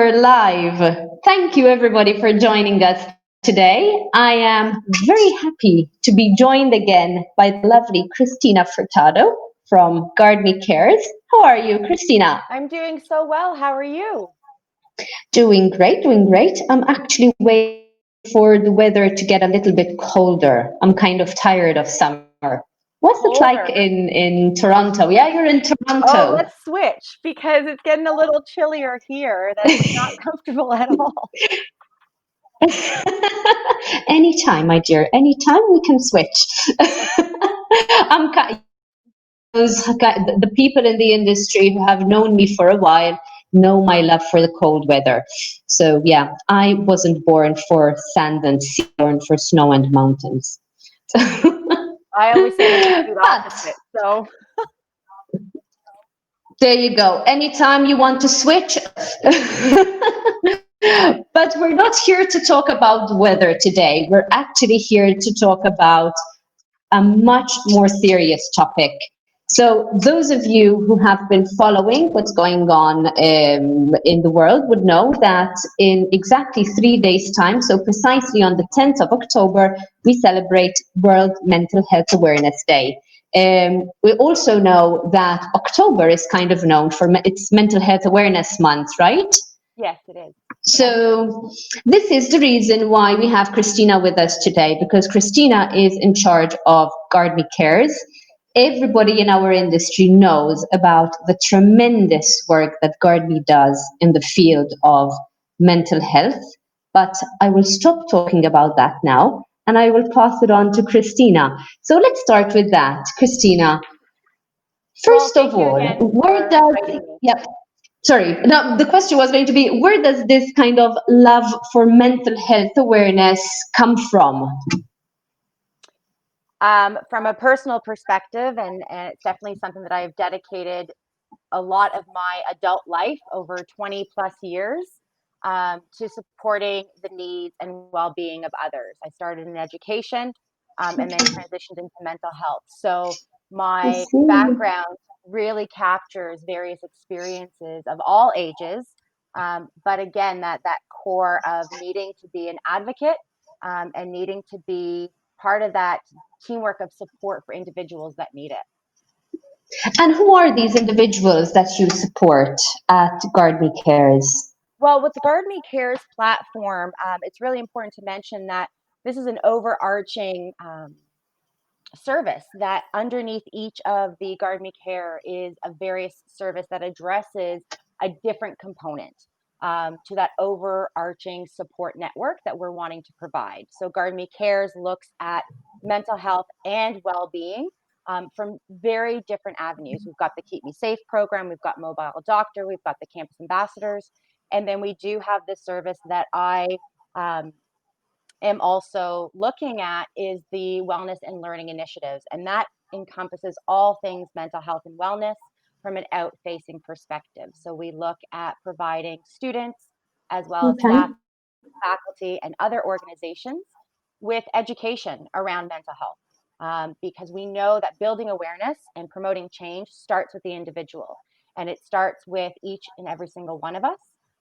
we're live. Thank you, everybody, for joining us today. I am very happy to be joined again by the lovely Christina Furtado from guard.meCARES. How are you, Christina? I'm doing so well. How are you? Doing great, doing great. I'm actually waiting for the weather to get a little bit colder. I'm kind of tired of summer. What's it like Colder. in Toronto? Yeah, you're in Oh, Toronto. let's switch because it's getting a little chillier here. That's not comfortable at all. Anytime, my dear. Anytime we can switch. The people in the industry who have known me for a while know my love for the cold weather. So yeah, I wasn't born for sand and sea, born for snow and mountains. I always say the complete But opposite. So, there you go. Anytime you want to switch. But we're not here to talk about weather today. We're actually here to talk about a much more serious topic. So, those of you who have been following what's going on in the world would know that in exactly 3 days' time, so precisely on the 10th of October, we celebrate World Mental Health Awareness Day. We also know that October is kind of known for its Mental Health Awareness Month, right? yes, it is. So this is the reason why we have Christina with us today, because Christina is in charge of guard.meCARES. Everybody in our industry knows about the tremendous work that guard.me does in the field of mental health, but I will stop talking about that now and I will pass it on to Christina. So let's start with that. Christina, Well, first of thank you all, again where for does, inviting me. yeah, sorry, now the question was going to be, where does this kind of love for mental health awareness come from? From a personal perspective, and it's definitely something that I've dedicated a lot of my adult life over 20 plus years to supporting the needs and well-being of others. I started in education and then transitioned into mental health. So I my see. background really captures various experiences of all ages. But again, that core of needing to be an advocate and needing to be part of that teamwork of support for individuals that need it. And who are these individuals that you support at guard.meCARES? Well, with the guard.meCARES platform, it's really important to mention that this is an overarching service that underneath each of the guard.meCARE is a various service that addresses a different component to that overarching support network that we're wanting to provide. So guard.meCARES looks at mental health and well-being from very different avenues. We've got the Keep Me Safe program, we've got Mobile Doctor, we've got the Campus Ambassadors, and then we do have this service that I am also looking at is the wellness and learning initiatives. And that encompasses all things mental health and wellness from an out-facing perspective. So we look at providing students as well as Okay. staff, faculty, and other organizations with education around mental health. Because we know that building awareness and promoting change starts with the individual, and it starts with each and every single one of us,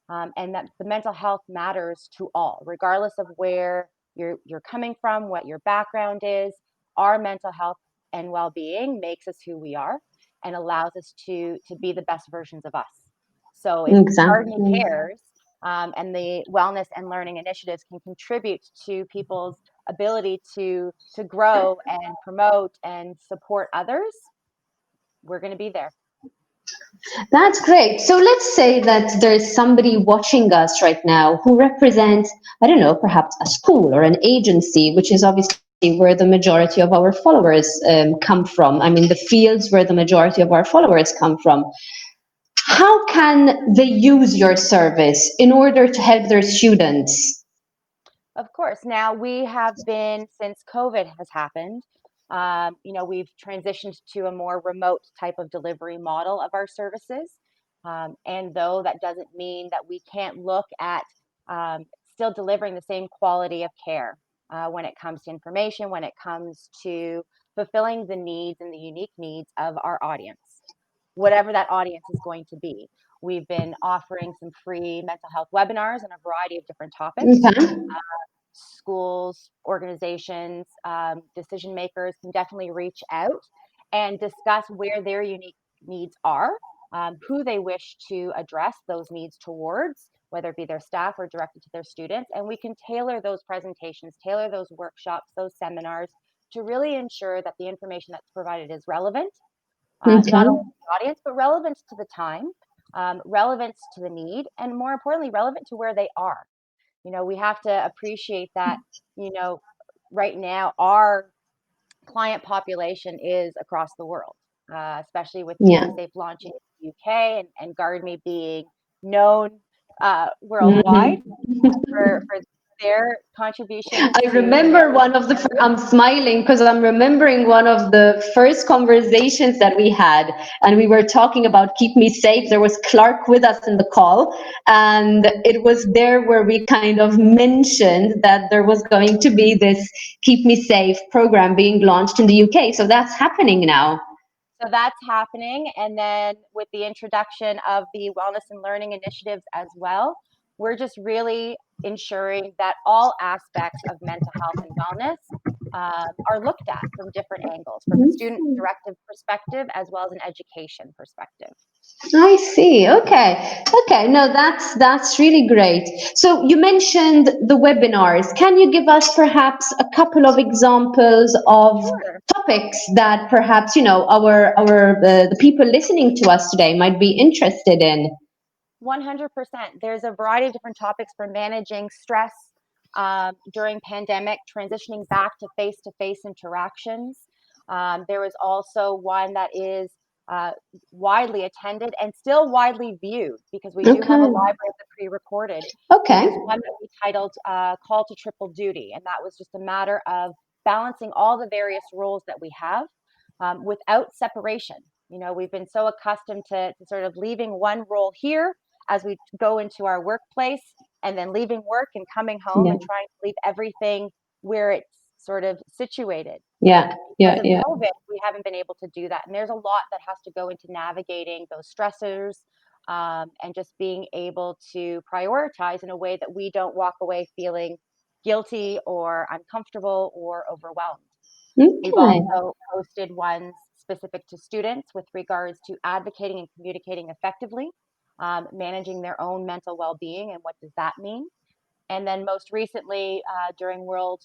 and that the mental health matters to all, regardless of where you're coming from, what your background is. Our mental health and well-being makes us who we are and allows us to be the best versions of us. So if Exactly. guard.meCARES and the wellness and learning initiatives can contribute to people's ability to grow and promote and support others, we're going to be there. That's great. So let's say that there's somebody watching us right now who represents, I don't know, perhaps a school or an agency, which is obviously where the majority of our followers come from. I mean, the fields where the majority of our followers come from. How can they use your service in order to help their students? Of course. Now we have been, since COVID has happened, we've transitioned to a more remote type of delivery model of our services. And though that doesn't mean that we can't look at still delivering the same quality of care when it comes to information, when it comes to fulfilling the needs and the unique needs of our audience, whatever that audience is going to be. We've been offering some free mental health webinars on a variety of different topics. Okay. Schools, organizations, decision makers can definitely reach out and discuss where their unique needs are, who they wish to address those needs towards, whether it be their staff or directed to their students. And we can tailor those presentations, tailor those workshops, those seminars to really ensure that the information that's provided is relevant, not Okay. only to the audience, but relevant to the time, relevant to the need, and more importantly, relevant to where they are. We have to appreciate that, right now, our client population is across the world, especially with Keep Yeah. Me Safe launching in the UK and GuardMe being known worldwide Mhm. for their contributions I to remember managing one of the, pandemic. I'm smiling because I'm remembering one of the first conversations that we had, and we were talking about Keep Me Safe. There was Clark with us in the call, and it was there where we kind of mentioned that there was going to be this Keep Me Safe program being launched in the UK. So that's happening now. So that's happening. And then with the introduction of the wellness and learning initiatives as well, we're just really ensuring that all aspects of mental health and wellness are looked at from different angles, from a student directive perspective as well as an education perspective. I see. Okay. Okay. No, that's really great. So you mentioned the webinars. Can you give us perhaps a couple of examples of Sure. topics that perhaps our the people listening to us today might be interested in? 100%. There's a variety of different topics for managing stress during pandemic, transitioning back to face-to-face interactions. There was also one that is uh, widely attended and still widely viewed because we do have a Okay. library of the pre-recorded, which Okay. is one that we titled Call to Triple Duty. And that was just a matter of balancing all the various roles that we have without separation. We've been so accustomed to sort of leaving one role here as we go into our workplace and then leaving work and coming home Yeah. and trying to leave everything where it's sort of situated. Yeah. Because Yeah. of Yeah. COVID, we haven't been able to do that. And there's a lot that has to go into navigating those stressors and just being able to prioritize in a way that we don't walk away feeling guilty or uncomfortable or overwhelmed. We've Okay. also hosted ones specific to students with regards to advocating and communicating effectively, managing their own mental well-being, and what does that mean? And then most recently, during World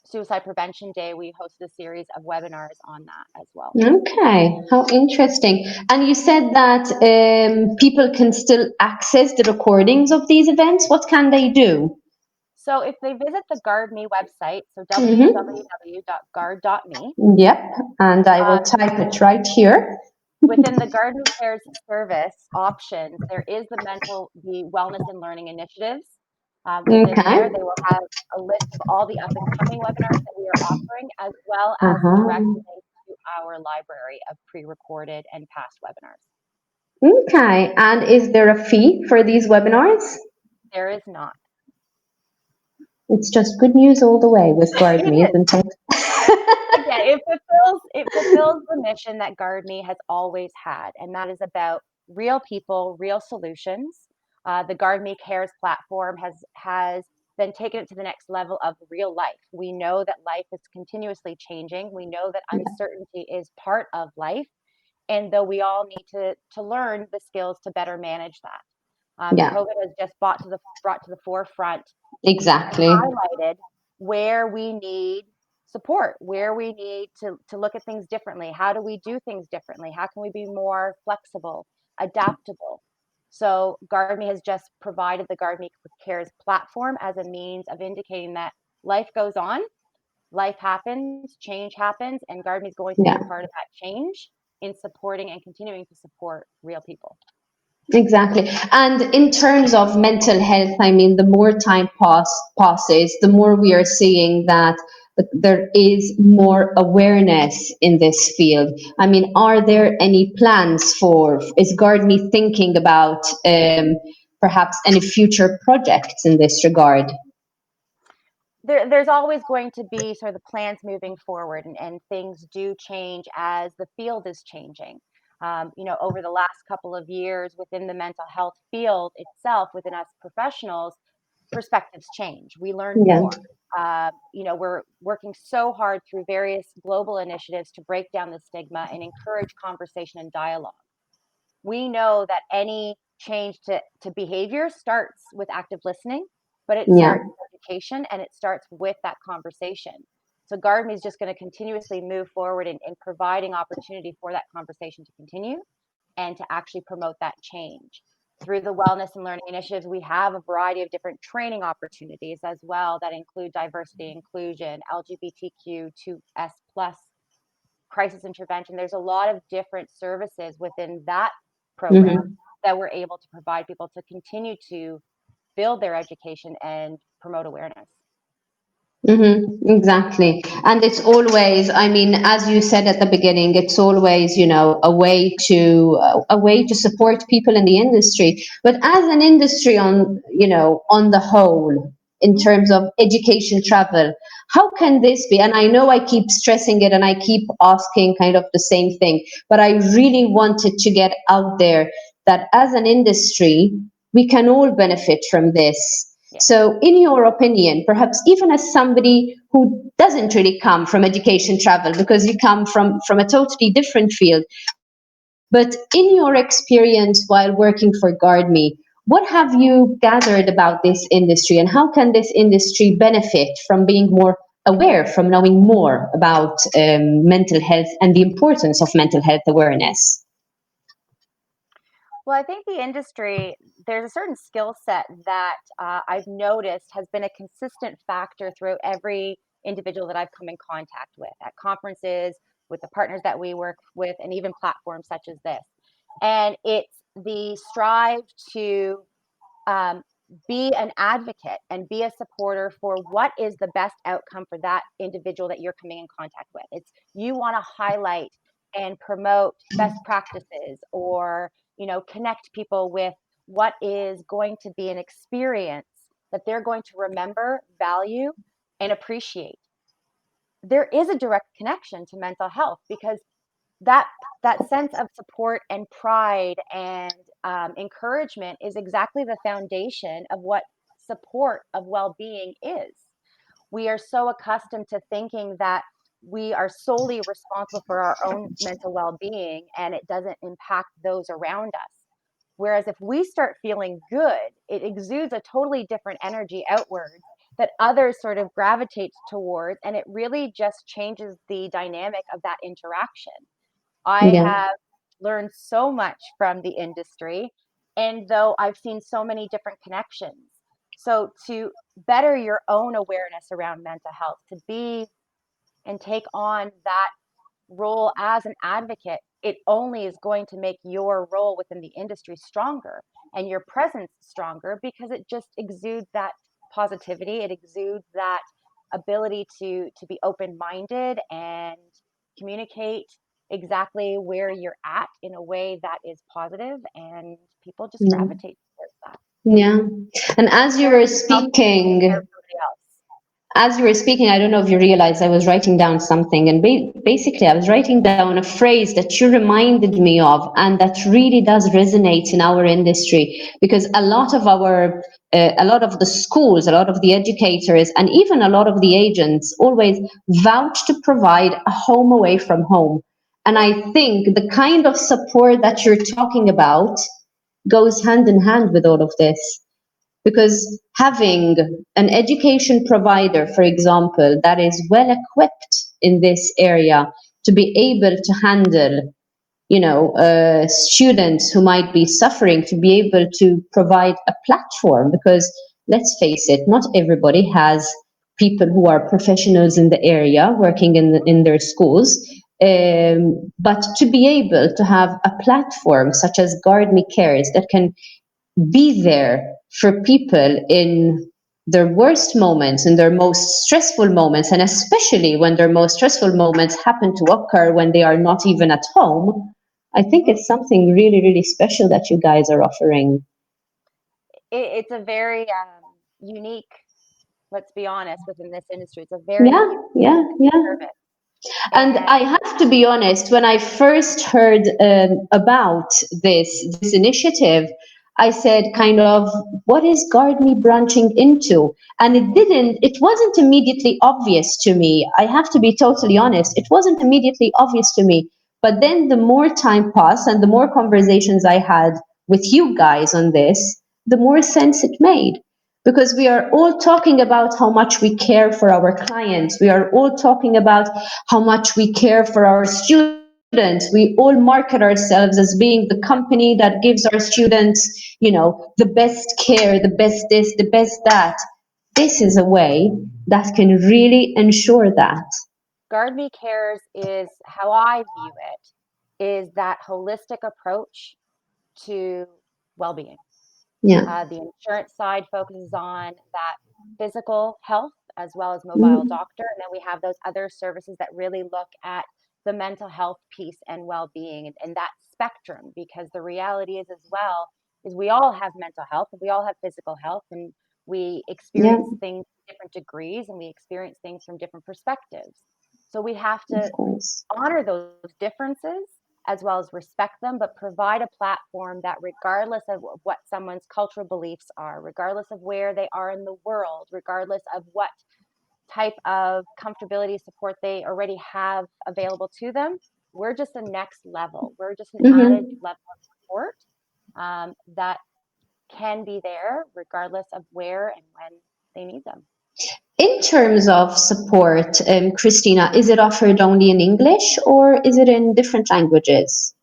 Suicide Prevention Day, we hosted a series of webinars on that as well. Okay, how interesting. And you said that people can still access the recordings of these events. What can they do? So if they visit the GuardMe website, so Mm-hmm. www.guard.me, Yep, and I will um, type it right here. within the GuardMeCARES service options, there is the wellness and learning initiatives. Within there, Okay. they will have a list of all the up and coming webinars that we are offering, as well as a direct Uh-huh. link to our library of pre-recorded and past webinars. Okay, and is there a fee for these webinars? There is not. It's just good news all the way with It GuardMe, is. isn't it? Again, it fulfills the mission that GuardMe has always had, and that is about real people, real solutions. The GuardMe Cares platform has then taken it to the next level of real life. We know that life is continuously changing. We know that uncertainty is part of life, and though we all need to learn the skills to better manage that. Yeah, COVID has just brought to the forefront and exactly. highlighted where we need support, where we need to look at things differently. How do we do things differently? How can we be more flexible, adaptable? So GuardMe has just provided the GuardMe Cares platform as a means of indicating that life goes on, life happens, change happens, and GuardMe is going to be Yeah. a part of that change in supporting and continuing to support real people. Exactly. And in terms of mental health, I mean, the more time passes, the more we are seeing that there is more awareness in this field. I mean, are there any plans is GuardMe thinking about perhaps any future projects in this regard? There's always going to be sort of the plans moving forward, and things do change as the field is changing. over the last couple of years within the mental health field itself, within us professionals, perspectives change. We learn Yeah. more. We're working so hard through various global initiatives to break down the stigma and encourage conversation and dialogue. We know that any change to behavior starts with active listening, but it Yeah. starts with education and it starts with that conversation. So guard.me is just going to continuously move forward in providing opportunity for that conversation to continue and to actually promote that change. Through the wellness and learning initiatives, we have a variety of different training opportunities as well that include diversity, inclusion, LGBTQ2S plus crisis intervention. There's a lot of different services within that program that we're able to provide people to continue to build their education and promote awareness. Exactly. And it's always, I mean, as you said at the beginning, it's always, a way to support people in the industry. But as an industry on the whole, in terms of education travel, how can this be? And I know I keep stressing it and I keep asking kind of the same thing, but I really wanted to get out there that as an industry, we can all benefit from this. Yeah. So, in your opinion, perhaps even as somebody who doesn't really come from education travel, because you come from a totally different field, but in your experience while working for guard.me, what have you gathered about this industry and how can this industry benefit from being more aware, from knowing more about mental health and the importance of mental health awareness? Well, I think the industry, there's a certain skill set that I've noticed has been a consistent factor throughout every individual that I've come in contact with at conferences, with the partners that we work with, and even platforms such as this. And it's the strive to be an advocate and be a supporter for what is the best outcome for that individual that you're coming in contact with. It's you want to highlight and promote best practices or connect people with what is going to be an experience that they're going to remember, value, and appreciate. There is a direct connection to mental health because that that sense of support and pride and encouragement is exactly the foundation of what support of well-being is. We are so accustomed to thinking that we are solely responsible for our own mental well-being and it doesn't impact those around us. Whereas if we start feeling good, it exudes a totally different energy outward that others sort of gravitate towards, and it really just changes the dynamic of that interaction. I Yeah. have learned so much from the industry, and though I've seen so many different connections. So to better your own awareness around mental health, to be and take on that role as an advocate, it only is going to make your role within the industry stronger and your presence stronger because it just exudes that positivity. It exudes that ability to be open-minded and communicate exactly where you're at in a way that is positive, and people just Yeah. gravitate towards that. Yeah. And as you Care were for yourself, care speaking, for somebody else. I don't know if you realized I was writing down something, and basically, I was writing down a phrase that you reminded me of, and that really does resonate in our industry because a lot of the schools, a lot of the educators, and even a lot of the agents always vouch to provide a home away from home. And I think the kind of support that you're talking about goes hand in hand with all of this. Because having an education provider, for example, that is well equipped in this area to be able to handle, students who might be suffering, to be able to provide a platform, because let's face it, not everybody has people who are professionals in the area working in their schools. But to be able to have a platform such as guard.meCARES that can be there for people in their worst moments, in their most stressful moments, and especially when their most stressful moments happen to occur when they are not even at home. I think it's something really, really special that you guys are offering. It's a very unique, let's be honest, within this industry. It's a very Yeah, unique yeah, yeah. service. And And I have to be honest, when I first heard about this initiative, I said, kind of, what is GuardMe branching into? And it wasn't immediately obvious to me. I have to be totally honest. It wasn't immediately obvious to me. But then the more time passed and the more conversations I had with you guys on this, the more sense it made, because we are all talking about how much we care for our clients. We are all talking about how much we care for our students. We all market ourselves as being the company that gives our students, the best care, the best this, the best that. This is a way that can really ensure that. guard.meCARES is how I view it, is that holistic approach to well-being. Yeah. The insurance side focuses on that physical health as well as mobile Mhm. doctor. And then we have those other services that really look at the mental health piece and well-being and that spectrum, because the reality is as well is we all have mental health and we all have physical health, and we Yeah, experience things to different degrees and we experience things from different perspectives. So we have of to course. honor those differences as well as respect them, but provide a platform that, regardless of what someone's cultural beliefs are, regardless of where they are in the world, regardless of what type of comfortability support they already have available to them, we're just a next level. We're just an added Mhm. level of support that can be there regardless of where and when they need them. In terms of support, Christina, is it offered only in English or is it in different languages?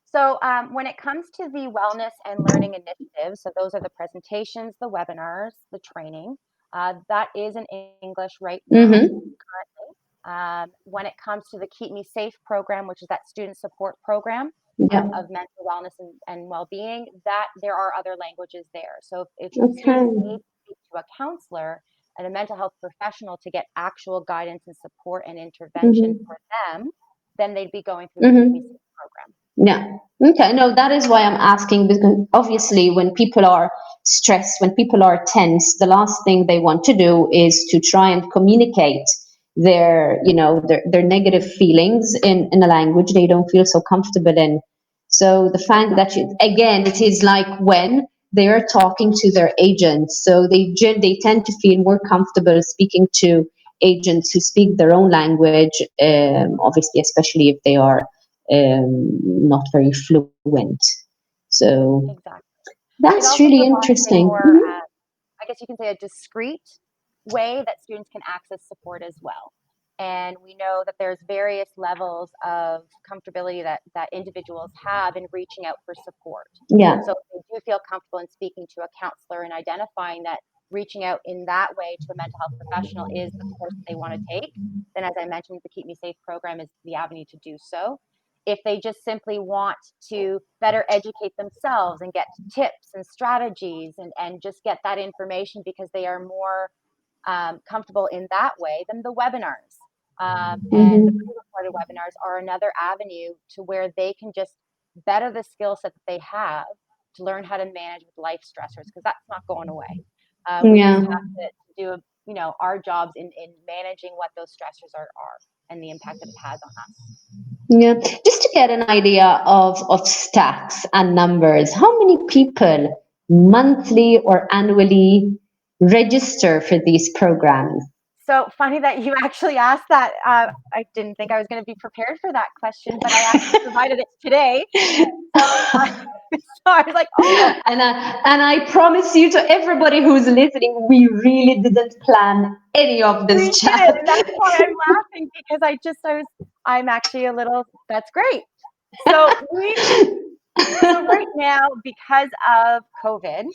So, when it comes to the wellness and learning initiatives, so those are the presentations, the webinars, the training, that is in English right now. Mm-hmm. When it comes to the Keep Me Safe program, which is that student support program Yeah. of mental wellness and well-being, that there are other languages there. So if Okay. students need to speak to a counselor and a mental health professional to get actual guidance and support and intervention Mm-hmm. for them, then they'd be going through the Keep Me Mm-hmm. Safe program. Yeah. Okay. No, that is why I'm asking, because obviously when people are stressed, when people are tense, the last thing they want to do is to try and communicate their negative feelings in a language they don't feel so comfortable in. So the fact that again, it is like when they are talking to their agents, so they tend to feel more comfortable speaking to agents who speak their own language, obviously, especially if they are not very fluent. So Exactly. It that's also really provides a interesting. more, Mhm. I guess you can say, a discreet way that students can access support as well. And we know that there's various levels of comfortability that individuals have in reaching out for support. Yeah. So if they do feel comfortable in speaking to a counselor and identifying that reaching out in that way to a mental health professional is the course that they want to take, then as I mentioned, the Keep Me Safe program is the avenue to do so. If they just simply want to better educate themselves and get tips and strategies and just get that information because they are more comfortable in that way, then the webinars and the Hmm. pre-recorded webinars are another avenue to where they can just better the skill set that they have to learn how to manage with life stressors, because that's not going away. We just Yeah. have to do our jobs in managing what those stressors are and the impact that it has on us. Yeah. Just to get an idea of stats and numbers, how many people monthly or annually register for these programs? So funny that you actually asked that. I didn't think I was going to be prepared for that question, but I actually provided it today. So, so I was like, oh, And I promise you, to everybody who's listening, we really didn't plan any of we this did. chat. And that's why I'm laughing, because I'm actually a little, that's great. So so right now, because of COVID,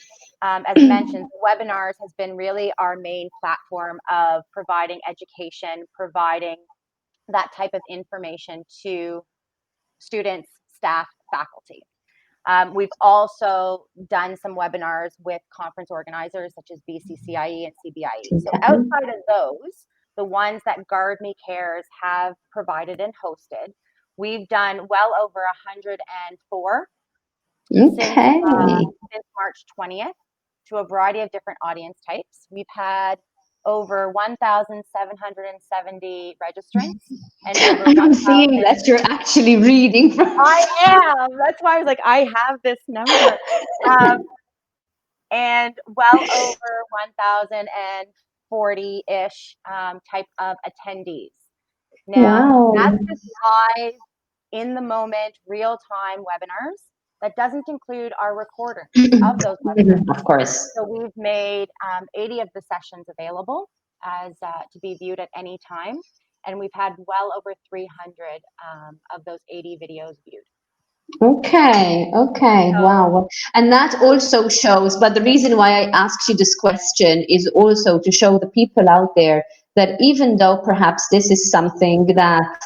as mentioned, webinars has been really our main platform of providing education, providing that type of information to students, staff, faculty. We've also done some webinars with conference organizers such as BCCIE and CBIE. So Okay. outside of those, the ones that guard.meCARES have provided and hosted, we've done well over 104 since Okay. March 20th, to a variety of different audience types. We've had over 1,770 registrants and over I'm 1,000. seeing that you're actually reading from. I am. That's why I was like, I have this number. And well over 1,040-ish type of attendees. Now, that's Wow. just live, in the moment, real time webinars. That doesn't include our recordings of those webinars. Of course. So we've made 80 of the sessions available as to be viewed at any time. And we've had well over 300 of those 80 videos viewed. Okay, wow. And that also shows, but the reason why I asked you this question is also to show the people out there that even though perhaps this is something that,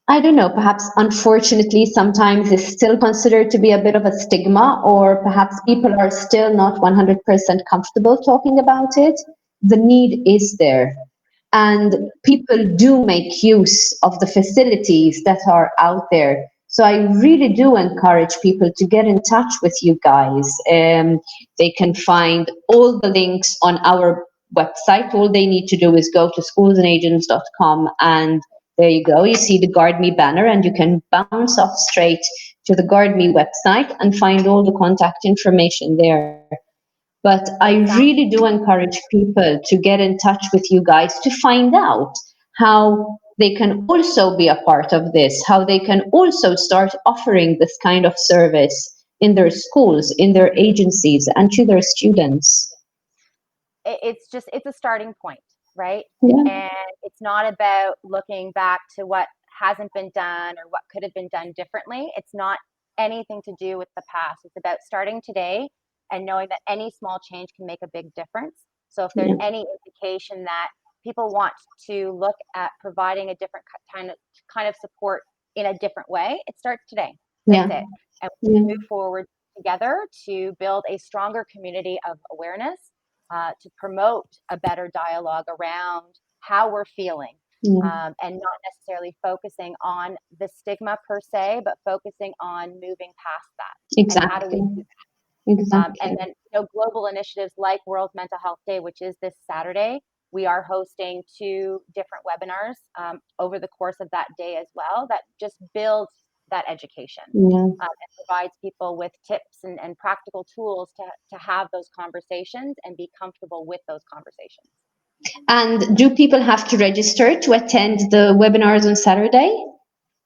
I don't know, perhaps unfortunately sometimes is still considered to be a bit of a stigma, or perhaps people are still not 100% comfortable talking about it, the need is there. And people do make use of the facilities that are out there. So I really do encourage people to get in touch with you guys. They can find all the links on our website. All they need to do is go to schoolsandagents.com, and there you go. You see the Guard Me banner, and you can bounce off straight to the Guard Me website and find all the contact information there. But I really do encourage people to get in touch with you guys to find out how they can also be a part of this, how they can also start offering this kind of service in their schools, in their agencies, and to their students. It's a starting point, right? Yeah. And it's not about looking back to what hasn't been done or what could have been done differently. It's not anything to do with the past. It's about starting today and knowing that any small change can make a big difference. So if there's any indication that people want to look at providing a different kind of support in a different way, it starts today. That's it. And we move forward together to build a stronger community of awareness, to promote a better dialogue around how we're feeling, and not necessarily focusing on the stigma per se, but focusing on moving past that. Exactly. And how do we do that? Exactly. And then, global initiatives like World Mental Health Day, which is this Saturday, we are hosting 2 different webinars over the course of that day as well, that just builds that education and provides people with tips and practical tools to have those conversations and be comfortable with those conversations. And do people have to register to attend the webinars on Saturday?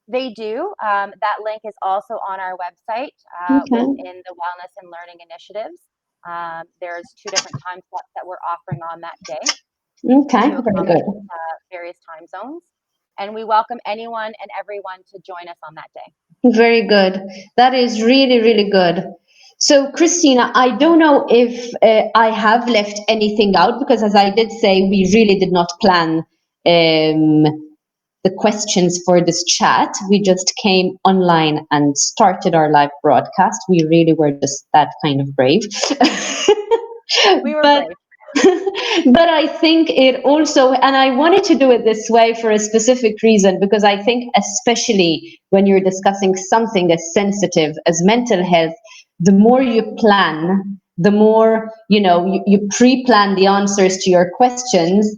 They do. That link is also on our website within the Wellness and Learning Initiatives. There's 2 different time slots that we're offering on that day. Okay, to very good. various time zones. And we welcome anyone and everyone to join us on that day. Very good. That is really, really good. So, Christina, I don't know if I have left anything out, because as I did say, we really did not plan the questions for this chat. We just came online and started our live broadcast. We really were just that kind of brave. We were brave. But I think it also, and I wanted to do it this way for a specific reason, because I think especially when you're discussing something as sensitive as mental health, the more you plan, the more, you pre-plan the answers to your questions,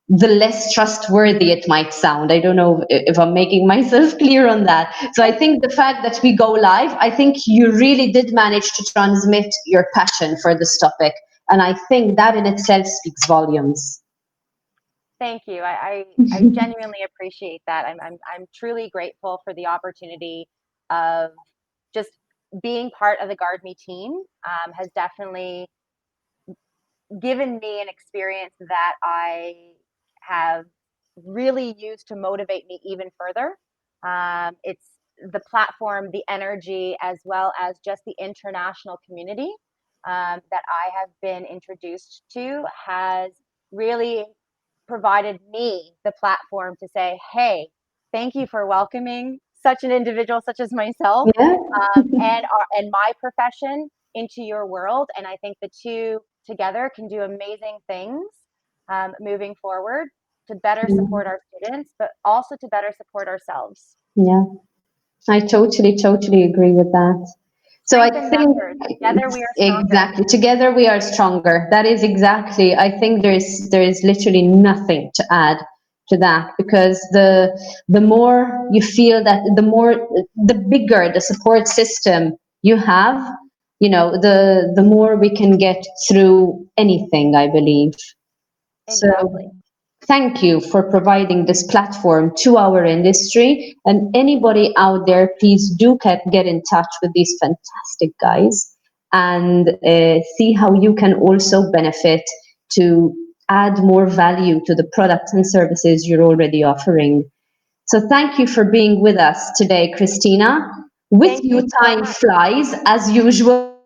the less trustworthy it might sound. I don't know if I'm making myself clear on that. So I think the fact that we go live, I think you really did manage to transmit your passion for this topic. And I think that in itself speaks volumes. Thank you. I genuinely appreciate that. I'm truly grateful for the opportunity of just being part of the Guard Me team. Has definitely given me an experience that I have really used to motivate me even further. It's the platform, the energy, as well as just the international community that I have been introduced to, has really provided me the platform to say, hey, thank you for welcoming such an individual such as myself, and my profession into your world. And I think the 2 together can do amazing things moving forward to better support our students, but also to better support ourselves. Yeah, I totally agree with that. So I Strength in think numbers. Together we are stronger. exactly together we are stronger. That is exactly. I think there is literally nothing to add to that, because the more you feel that, the bigger the support system you have, the more we can get through anything, I believe. So Exactly. thank you for providing this platform to our industry. And anybody out there, please do get in touch with these fantastic guys and see how you can also benefit to add more value to the products and services you're already offering. So thank you for being with us today, Christina. With Thank you, you so time much. flies as usual.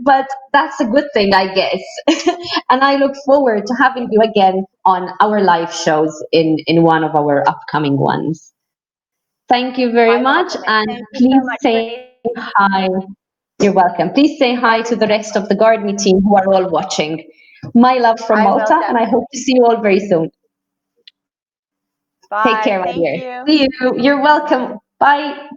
But that's a good thing, I guess. And I look forward to having you again on our live shows in one of our upcoming ones. Thank you very I much. welcome it. And Thank you so please much, say Bernice. hi. You're welcome. Please say hi to the rest of the Guard Me team who are all watching. My love from I will Malta, and I hope definitely. to see you all very soon. Take care, Bye. my Thank dear. you. See you. You're welcome. Bye.